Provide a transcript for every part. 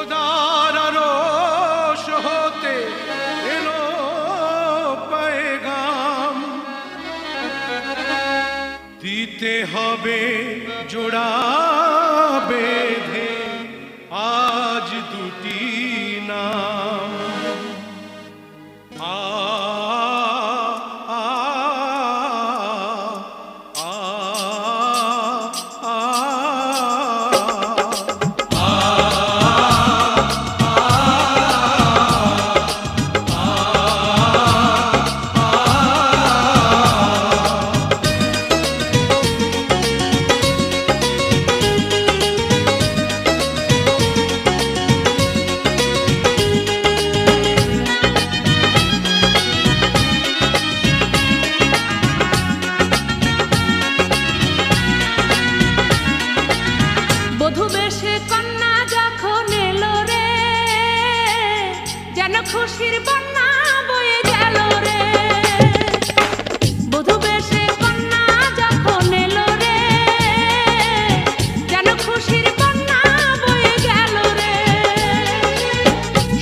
খোদার আরশ হতে এলো পেগাম, দিতে হবে জোড়া বেঁধে আজ দুটি নাম। আ আ আ আ খুশির বন্যা বয়ে গেল রে, বধূ বেশে কন্যা যখন এলো রে, যেন খুশির বন্যা বয়ে গেল রে।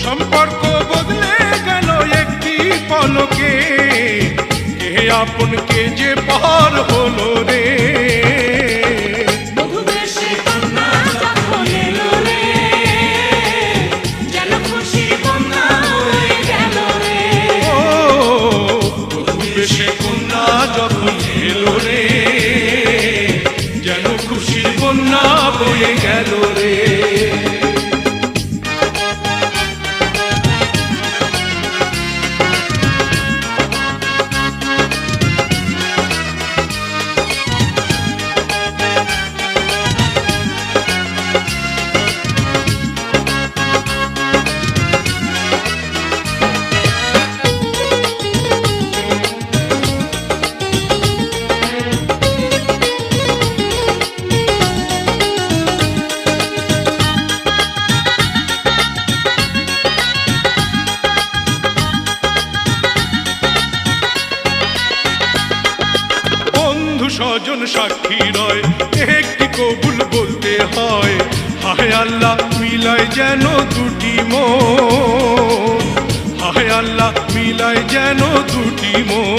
সম্পর্ক বদলে গেল একটি পলকে, কে আপন কে যে পর হলো রে। যখন এলো রে, যেন খুশির বন্যা বয়ে গেল রে। স্বজন সাক্ষী রয়, একটি কবুল বলতে হয়। হায় আল্লাহ মিলায় যেন দুটি মন, হায় আল্লাহ মিলায় যেন দুটি মন।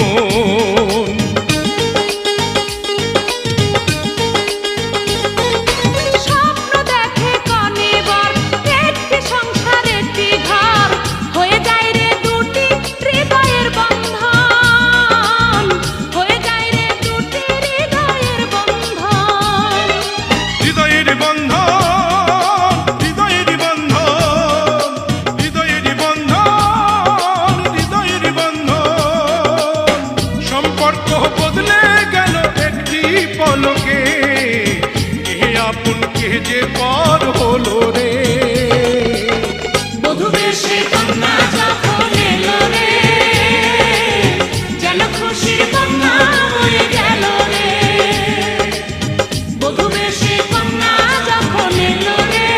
যে পর হলো রে, বধূ বেশে কন্যা যখন এলো রে, যেন খুশির বন্যা বয়ে গেল রে। বধূ বেশে কন্যা যখন এলো রে,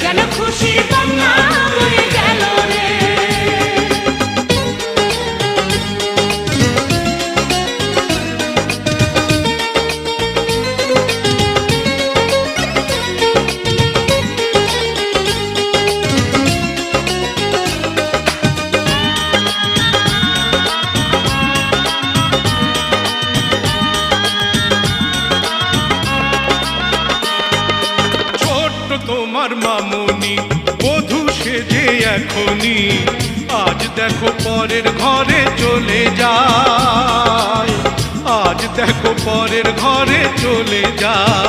যেন খুশির বন্যা বয়ে গেল রে। তোমার মামুনি বধূ সেজে এখনি, আজ দেখো পরের ঘরে চলে যায়, আজ দেখো পরের ঘরে চলে যায়।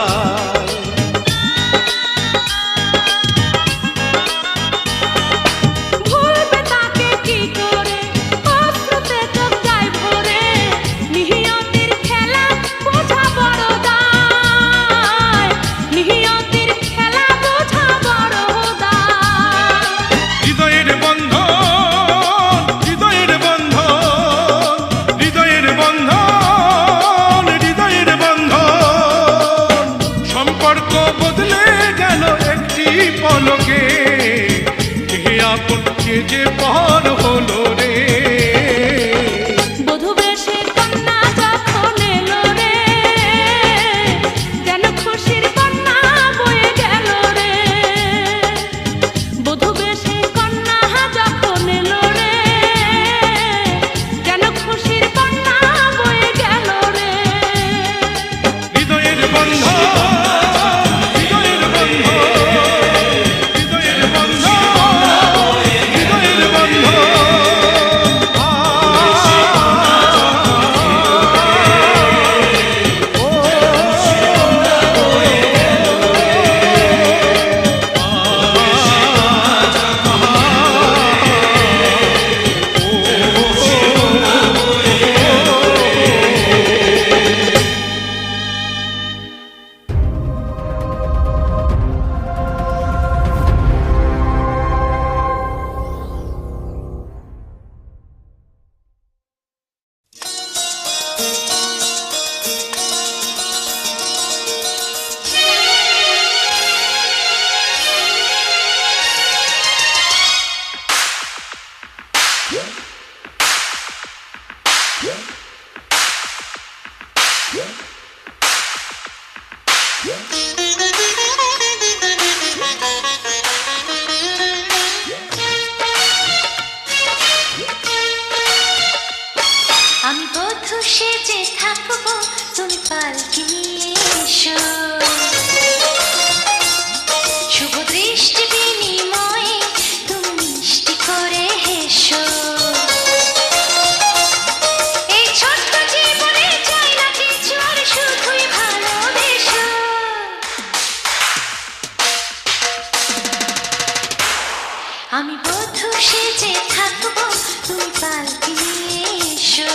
পলকে কে আপন কে যে পর হলো রে, বধূ বেশে কন্যা যখন এলো রে, যেন খুশির বন্যা বয়ে গেল রে। দৃষ্টি বিনিময়ে তুমি মিষ্টি করে হেসো। এই ছোট্ট জীবনে চাই না কিছু আর শুধুই ভালোবেসো। আমি বধূ সেজে থাকবো, তুমি পালকি নিয়ে এসো।